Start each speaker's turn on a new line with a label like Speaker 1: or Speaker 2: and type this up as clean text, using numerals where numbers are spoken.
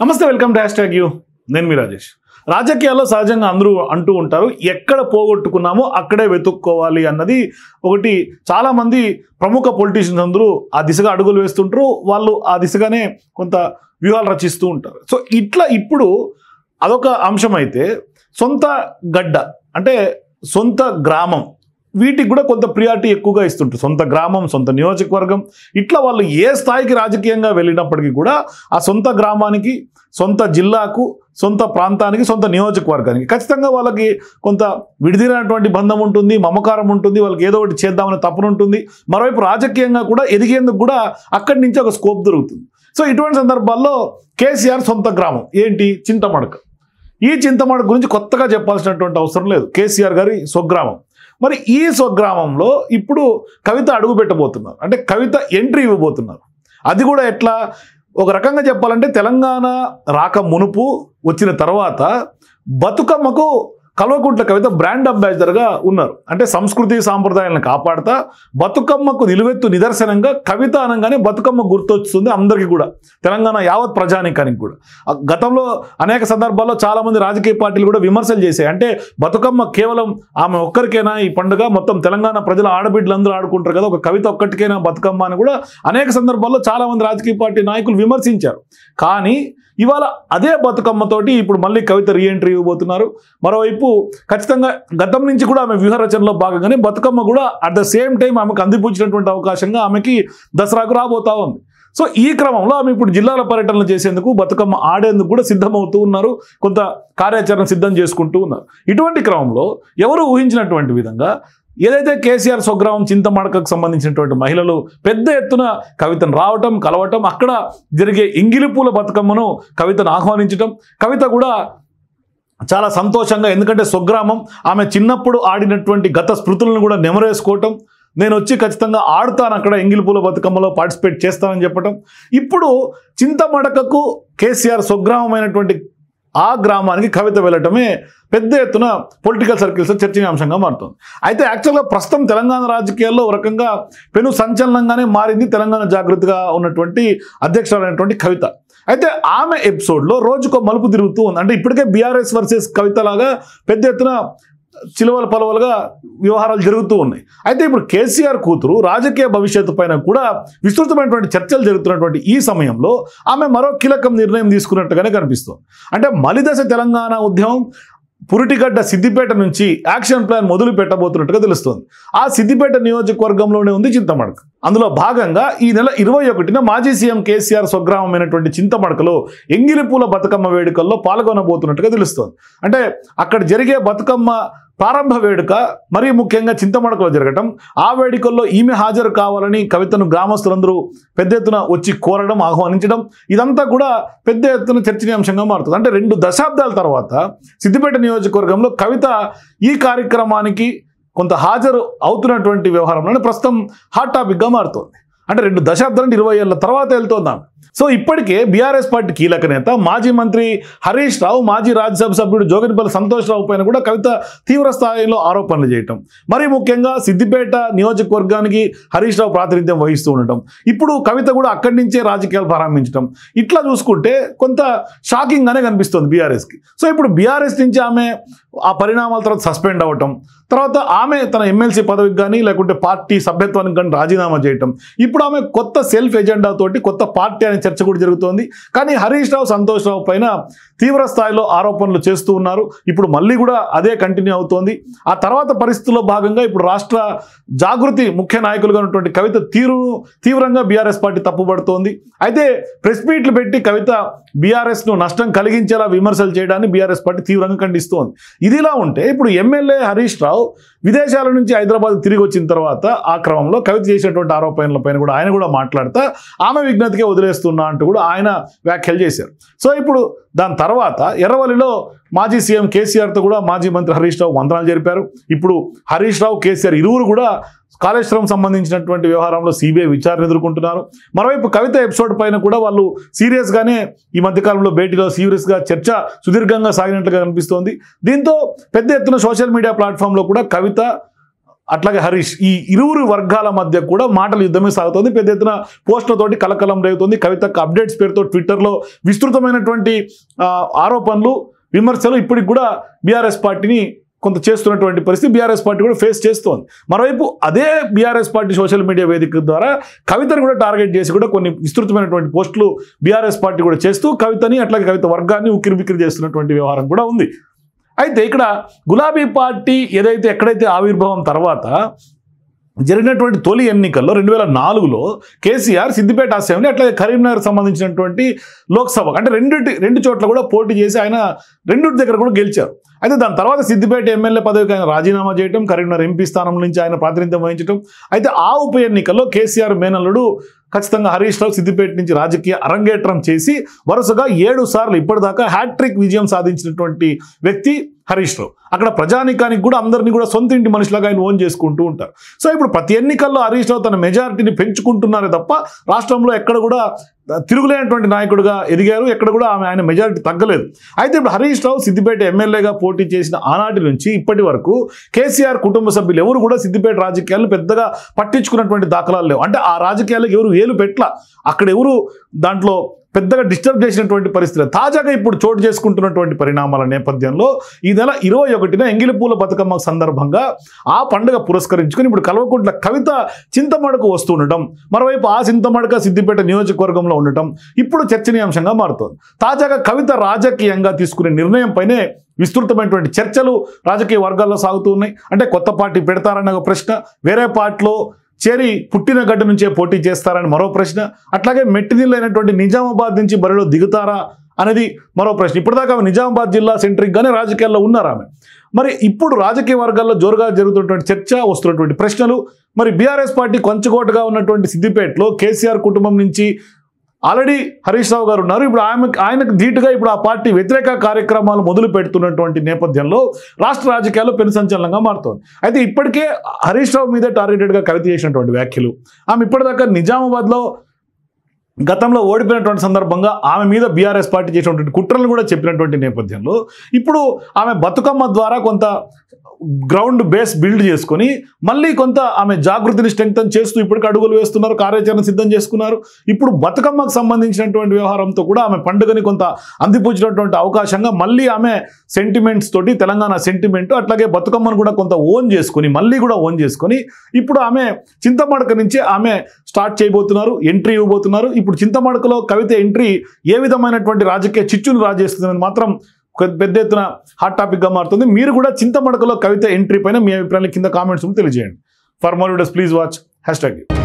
Speaker 1: నమస్తే, welcome to hash tag you. నేను మీ రాజేష్. రాజకీయాల్లో సహజంగా అందరూ అంటూ ఉంటారు, ఎక్కడ పోగొట్టుకున్నామో అక్కడే వెతుక్కోవాలి అన్నది ఒకటి. చాలామంది ప్రముఖ పొలిటీషియన్స్ అందరూ ఆ దిశగా అడుగులు వేస్తుంటారు. వాళ్ళు ఆ దిశగానే కొంత వ్యూహాలు రచిస్తూ ఉంటారు. సో ఇట్లా ఇప్పుడు అదొక అంశం అయితే, సొంత గడ్డ అంటే సొంత గ్రామం, వీటికి కూడా కొంత ప్రియారిటీ ఎక్కువగా ఇస్తుంటారు. సొంత గ్రామం, సొంత నియోజకవర్గం, ఇట్లా వాళ్ళు ఏ స్థాయికి రాజకీయంగా వెళ్ళినప్పటికీ కూడా ఆ సొంత గ్రామానికి, సొంత జిల్లాకు, సొంత ప్రాంతానికి, సొంత నియోజకవర్గానికి ఖచ్చితంగా వాళ్ళకి కొంత విడిదిరినటువంటి బంధం ఉంటుంది, మమకారం ఉంటుంది, వాళ్ళకి ఏదో ఒకటి చేద్దామనే తపన ఉంటుంది. మరోవైపు రాజకీయంగా కూడా ఎదిగేందుకు కూడా అక్కడి నుంచి ఒక స్కోప్ దొరుకుతుంది. సో ఇటువంటి సందర్భాల్లో కేసీఆర్ సొంత గ్రామం ఏంటి? చింతమడక. ఈ చింతమడక గురించి కొత్తగా చెప్పాల్సినటువంటి అవసరం లేదు, కేసీఆర్ గారి స్వగ్రామం. మరి ఈ స్వగ్రామంలో ఇప్పుడు కవిత అడుగు పెట్టబోతున్నారు, అంటే కవిత ఎంట్రీ ఇవ్వబోతున్నారు. అది కూడా ఎట్లా? ఒక రకంగా చెప్పాలంటే తెలంగాణ రాక మునుపు, వచ్చిన తర్వాత బతుకమ్మకు కల్వకుంట్ల కవిత బ్రాండ్ అంబాసిడర్గా ఉన్నారు. అంటే సంస్కృతి సాంప్రదాయాలను కాపాడుతా బతుకమ్మకు నిలువెత్తు నిదర్శనంగా కవిత అనగానే బతుకమ్మ గుర్తొస్తుంది అందరికీ కూడా, తెలంగాణ యావత్ ప్రజానీకానికి కూడా. గతంలో అనేక సందర్భాల్లో చాలామంది రాజకీయ పార్టీలు కూడా విమర్శలు చేశాయి. అంటే బతుకమ్మ కేవలం ఆమె ఒక్కరికైనా ఈ పండుగ, మొత్తం తెలంగాణ ప్రజల ఆడబిడ్డలందరూ ఆడుకుంటారు కదా, ఒక కవిత ఒక్కటికైనా బతుకమ్మ అని కూడా అనేక సందర్భాల్లో చాలామంది రాజకీయ పార్టీ నాయకులు విమర్శించారు. కానీ ఇవాళ అదే బతుకమ్మతోటి ఇప్పుడు మళ్ళీ కవిత రీఎంట్రీ ఇవ్వబోతున్నారు. మరోవైపు ఖచ్చితంగా గతం నుంచి కూడా ఆమె వ్యూహ రచనలో భాగంగానే బతుకమ్మ కూడా అట్ ద సేమ్ టైం ఆమెకు అందిపుచ్చినటువంటి అవకాశంగా ఆమెకి దసరాకు రాబోతా ఉంది. సో ఈ క్రమంలో ఆమె ఇప్పుడు జిల్లాల పర్యటనలు చేసేందుకు, బతుకమ్మ ఆడేందుకు కూడా సిద్ధమవుతూ ఉన్నారు, కొంత కార్యాచరణ సిద్ధం చేసుకుంటూ ఉన్నారు. ఇటువంటి క్రమంలో ఎవరు ఊహించినటువంటి విధంగా ఏదైతే కేసీఆర్ స్వగ్రామం చింతమడకకు సంబంధించినటువంటి మహిళలు పెద్ద ఎత్తున కవితను రావటం, కలవటం, అక్కడ జరిగే ఎంగిలిపూల బతుకమ్మను కవితను ఆహ్వానించటం, కవిత కూడా చాలా సంతోషంగా, ఎందుకంటే స్వగ్రామం, ఆమె చిన్నప్పుడు ఆడినటువంటి గత స్మృతులను కూడా నెమరేసుకోవటం, నేను వచ్చి ఖచ్చితంగా ఆడుతాను అక్కడ ఎంగిలిపూల బతుకమ్మలో పార్టిసిపేట్ చేస్తానని చెప్పటం. ఇప్పుడు చింతమడకకు కేసీఆర్ స్వగ్రామమైనటువంటి ఆ గ్రామానికి కవిత వెళ్ళటమే పెద్ద ఎత్తున పొలిటికల్ సర్కిల్స్లో చర్చనీయాంశంగా మారుతుంది. అయితే యాక్చువల్గా ప్రస్తుతం తెలంగాణ రాజకీయాల్లో ఒక రకంగా పెను సంచలనంగానే మారింది తెలంగాణ జాగృతిగా ఉన్నటువంటి అధ్యక్షురాలైనటువంటి కవిత. అయితే ఆమె ఎపిసోడ్లో రోజుకో మలుపు తిరుగుతూ ఉంది. అంటే ఇప్పటికే బీఆర్ఎస్ వర్సెస్ కవిత లాగా పెద్ద ఎత్తున చిలువల పలువలుగా వ్యవహారాలు జరుగుతూ ఉన్నాయి. అయితే ఇప్పుడు కేసీఆర్ కూతురు రాజకీయ భవిష్యత్తు పైన కూడా విస్తృతమైనటువంటి చర్చలు జరుగుతున్నటువంటి ఈ సమయంలో ఆమె మరో కీలకం నిర్ణయం తీసుకున్నట్టుగానే కనిపిస్తుంది. అంటే మలిదశ తెలంగాణ ఉద్యమం పురిటిగడ్డ సిద్దిపేట నుంచి యాక్షన్ ప్లాన్ మొదలు పెట్టబోతున్నట్టుగా తెలుస్తోంది. ఆ సిద్దిపేట నియోజకవర్గంలోనే ఉంది చింతమడక. అందులో భాగంగా ఈ నెల 21న మాజీ సీఎం కేసీఆర్ స్వగ్రామమైనటువంటి చింతమడకలో ఎంగిలిపూల బతుకమ్మ వేడుకల్లో పాల్గొనబోతున్నట్టుగా తెలుస్తోంది. అంటే అక్కడ జరిగే బతుకమ్మ ప్రారంభ వేడుక మరీ ముఖ్యంగా చింతమడకలో జరగటం, ఆ వేడుకల్లో ఈమె హాజరు కావాలని కవితను గ్రామస్తులందరూ పెద్ద ఎత్తున వచ్చి కోరడం, ఆహ్వానించడం, ఇదంతా కూడా పెద్ద ఎత్తున చర్చనీయాంశంగా మారుతుంది. అంటే 2 దశాబ్దాల తర్వాత సిద్దిపేట నియోజకవర్గంలో కవిత ఈ కార్యక్రమానికి కొంత హాజరు అవుతున్నటువంటి వ్యవహారంలోనే ప్రస్తుతం హాట్ టాపిక్గా మారుతోంది. అంటే 2 దశాబ్దాలు 20 ఏళ్ల తర్వాత వెళ్తోందాం. సో ఇప్పటికే బీఆర్ఎస్ పార్టీ కీలక నేత, మాజీ మంత్రి హరీష్ రావు, మాజీ రాజ్యసభ సభ్యుడు జోగినిపల్లి సంతోష్ రావు పైన కూడా కవిత తీవ్ర స్థాయిలో ఆరోపణలు చేయటం, మరీ ముఖ్యంగా సిద్దిపేట నియోజకవర్గానికి హరీష్ రావు ప్రాతినిధ్యం వహిస్తూ ఉండటం, ఇప్పుడు కవిత కూడా అక్కడి నుంచే రాజకీయాలు ప్రారంభించడం, ఇట్లా చూసుకుంటే కొంత షాకింగ్గానే కనిపిస్తుంది బీఆర్ఎస్కి. సో ఇప్పుడు బీఆర్ఎస్ నుంచి ఆమె ఆ పరిణామాల తర్వాత సస్పెండ్ అవ్వటం, తర్వాత ఆమె తన ఎమ్మెల్సీ పదవికి కానీ లేకుంటే పార్టీ సభ్యత్వానికి కానీ రాజీనామా చేయటం, ఇప్పుడు ఆమె కొత్త సెల్ఫ్ ఎజెండా తోటి కొత్త పార్టీ అనే చర్చ కూడా జరుగుతోంది. కానీ హరీష్ రావు, సంతోష్ రావు పైన తీవ్ర స్థాయిలో ఆరోపణలు చేస్తూ ఉన్నారు. ఇప్పుడు మళ్ళీ కూడా అదే కంటిన్యూ అవుతోంది. ఆ తర్వాత పరిస్థితుల్లో భాగంగా ఇప్పుడు రాష్ట్ర జాగృతి ముఖ్య నాయకులుగా ఉన్నటువంటి కవిత తీవ్రంగా బీఆర్ఎస్ పార్టీ తప్పుపడుతోంది. అయితే ప్రెస్ మీట్లు పెట్టి కవిత బీఆర్ఎస్ను నష్టం కలిగించేలా విమర్శలు చేయడాన్ని బీఆర్ఎస్ పార్టీ తీవ్రంగా ఖండిస్తోంది. ఇదిలా ఉంటే ఇప్పుడు ఎమ్మెల్యే హరీష్ రావు విదేశాల నుంచి హైదరాబాద్ తిరిగి వచ్చిన తర్వాత ఆ క్రమంలో కవిత చేసినటువంటి ఆరోపణలపైన కూడా ఆయన కూడా మాట్లాడుతూ ఆమె విజ్ఞతకే వదిలేస్తున్నా అంటూ కూడా ఆయన వ్యాఖ్యలు చేశారు. సో ఇప్పుడు దాని తర్వాత ఎర్రవల్లిలో మాజీ సీఎం కేసీఆర్తో కూడా మాజీ మంత్రి హరీష్ రావు మంత్రాలు జరిపారు. ఇప్పుడు హరీష్ రావు, కేసీఆర్ ఇరువురు కూడా కాళేశ్వరం సంబంధించినటువంటి వ్యవహారంలో సిబిఐ విచారణ ఎదుర్కొంటున్నారు. మరోవైపు కవిత ఎపిసోడ్ పైన కూడా వాళ్ళు సీరియస్గానే ఈ మధ్యకాలంలో భేటీలో సీరియస్గా చర్చ సుదీర్ఘంగా సాగినట్లుగా కనిపిస్తోంది. దీంతో పెద్ద ఎత్తున సోషల్ మీడియా ప్లాట్ఫామ్లో కూడా కవిత అట్లాగే హరీష్, ఈ ఇరువురు వర్గాల మధ్య కూడా మాటల యుద్ధమే సాగుతోంది. పెద్ద ఎత్తున పోస్టులతోటి కలకలం రేగుతోంది. కవితకు అప్డేట్స్ పేరుతో ట్విట్టర్లో విస్తృతమైనటువంటి ఆరోపణలు, విమర్శలు ఇప్పటికి కూడా బీఆర్ఎస్ పార్టీని కొంత చేస్తున్నటువంటి పరిస్థితి బీఆర్ఎస్ పార్టీ కూడా ఫేస్ చేస్తోంది. మరోవైపు అదే బీఆర్ఎస్ పార్టీ సోషల్ మీడియా వేదిక ద్వారా కవితను కూడా టార్గెట్ చేసి కూడా కొన్ని విస్తృతమైనటువంటి పోస్టులు బీఆర్ఎస్ పార్టీ కూడా చేస్తూ కవితని అట్లాగే కవిత వర్గాన్ని ఉక్కిరిబిక్కిరి చేస్తున్నటువంటి వ్యవహారం కూడా ఉంది. అయితే ఇక్కడ గులాబీ పార్టీ ఎక్కడైతే ఆవిర్భావం తర్వాత జరిగినటువంటి తొలి ఎన్నికల్లో 2004లో కేసీఆర్ సిద్దిపేట అసెంబ్లీ అట్లాగే కరీంనగర్ సంబంధించినటువంటి లోక్సభ అంటే రెండు చోట్ల కూడా పోటీ చేసి ఆయన రెండింటి దగ్గర కూడా గెలిచారు. అయితే దాని తర్వాత సిద్దిపేట ఎమ్మెల్యే పదవికి ఆయన రాజీనామా చేయడం, కరీంనగర్ ఎంపీ స్థానం నుంచి ఆయన ప్రాతినిధ్యం వహించడం. అయితే ఆ ఉప ఎన్నికల్లో కేసీఆర్ మేనల్లుడు ఖచ్చితంగా హరీష్ రావు సిద్దిపేట నుంచి రాజకీయ అరంగేట్రం చేసి వరుసగా 7 సార్లు ఇప్పటిదాకా హ్యాట్రిక్ విజయం సాధించినటువంటి వ్యక్తి హరీష్ రావు. అక్కడ ప్రజానికానికి కూడా అందరినీ కూడా సొంత ఇంటి మనుషులాగా ఆయన ఓన్ చేసుకుంటూ ఉంటారు. సో ఇప్పుడు ప్రతి ఎన్నికల్లో హరీష్ రావు తన మెజారిటీని పెంచుకుంటున్నారే తప్ప రాష్ట్రంలో ఎక్కడ కూడా తిరుగులేనటువంటి నాయకుడిగా ఎదిగారు. ఎక్కడ కూడా ఆయన మెజారిటీ తగ్గలేదు. అయితే ఇప్పుడు హరీష్ రావు సిద్దిపేట ఎమ్మెల్యేగా పోటీ చేసిన ఆనాటి నుంచి ఇప్పటి వరకు కేసీఆర్ కుటుంబ సభ్యులు ఎవరు కూడా సిద్దిపేట రాజకీయాలను పెద్దగా పట్టించుకున్నటువంటి దాఖలాలు లేవు. అంటే ఆ రాజకీయాలకు ఎవరు ఏలు పెట్టలా, అక్కడ ఎవరు దాంట్లో పెద్దగా డిస్టర్బ్ చేసినటువంటి పరిస్థితి. తాజాగా ఇప్పుడు చోటు చేసుకుంటున్నటువంటి పరిణామాల నేపథ్యంలో ఈ నెల 21న ఎంగిలిపూల బతుకమ్మ సందర్భంగా ఆ పండుగ పురస్కరించుకొని ఇప్పుడు కల్వకుంట్ల కవిత చింతమడకు వస్తుండటం, మరోవైపు ఆ చింతమడక సిద్దిపేట నియోజకవర్గంలో ఉండటం ఇప్పుడు చర్చనీయాంశంగా మారుతోంది. తాజాగా కవిత రాజకీయంగా తీసుకునే నిర్ణయంపైనే విస్తృతమైనటువంటి చర్చలు రాజకీయ వర్గాల్లో సాగుతూ ఉన్నాయి. అంటే కొత్త పార్టీ పెడతారన్న ఒక ప్రశ్న, వేరే పార్టీలో చేరి పుట్టిన గడ్డ నుంచే పోటీ చేస్తారని మరో ప్రశ్న, అట్లాగే మెట్టినిల్లైనటువంటి నిజామాబాద్ నుంచి బరిలో దిగుతారా అనేది మరో ప్రశ్న. ఇప్పటిదాకా ఆమె నిజామాబాద్ జిల్లా సెంట్రిక్గానే రాజకీయాల్లో ఉన్నారు ఆమె. మరి ఇప్పుడు రాజకీయ వర్గాల్లో జోరుగా జరుగుతున్నటువంటి చర్చ, వస్తున్నటువంటి ప్రశ్నలు, మరి బీఆర్ఎస్ పార్టీ కొంచెకోటగా ఉన్నటువంటి సిద్దిపేటలో కేసీఆర్ కుటుంబం నుంచి ఆల్రెడీ హరీష్ రావు గారు ఉన్నారు. ఇప్పుడు ఆయనకు ధీటుగా ఇప్పుడు ఆ పార్టీ వ్యతిరేక కార్యక్రమాలు మొదలు పెడుతున్నటువంటి నేపథ్యంలో రాష్ట్ర రాజకీయాల్లో పెను సంచలనంగా మారుతోంది. అయితే ఇప్పటికే హరీష్ రావు మీదే టార్గెటెడ్గా కవిత చేసినటువంటి వ్యాఖ్యలు, ఆమె ఇప్పటిదాకా నిజామాబాద్లో గతంలో ఓడిపోయినటువంటి సందర్భంగా ఆమె మీద బీఆర్ఎస్ పార్టీ చేసినటువంటి కుట్రలు కూడా చెప్పినటువంటి నేపథ్యంలో ఇప్పుడు ఆమె బతుకమ్మ ద్వారా కొంత గ్రౌండ్ బేస్ బిల్డ్ చేసుకొని మళ్ళీ కొంత ఆమె జాగృతిని స్ట్రెంగ్తన్ చేస్తూ ఇప్పటికి అడుగులు వేస్తున్నారు, కార్యాచరణ సిద్ధం చేసుకున్నారు. ఇప్పుడు బతుకమ్మకు సంబంధించినటువంటి వ్యవహారంతో కూడా ఆమె పండుగని కొంత అందిపుచ్చినటువంటి అవకాశంగా మళ్ళీ ఆమె సెంటిమెంట్స్ తోటి తెలంగాణ సెంటిమెంట్ అట్లాగే బతుకమ్మను కూడా కొంత ఓన్ చేసుకొని ఇప్పుడు ఆమె చింతమడక నుంచే ఆమె స్టార్ట్ చేయబోతున్నారు, ఎంట్రీ ఇవ్వబోతున్నారు. ఇప్పుడు చింతమడకలో కవిత ఎంట్రీ ఏ విధమైనటువంటి రాజకీయ చిచ్చును రాజేస్తుందని మాత్రం పెద్ద ఎత్తున హాట్ టాపిక్గా మారుతుంది. మీరు కూడా చింతమడకలో కవిత ఎంట్రీ పైన మీ అభిప్రాయాలు కింద కామెంట్స్ తెలియజేయండి. For more videos please watch #.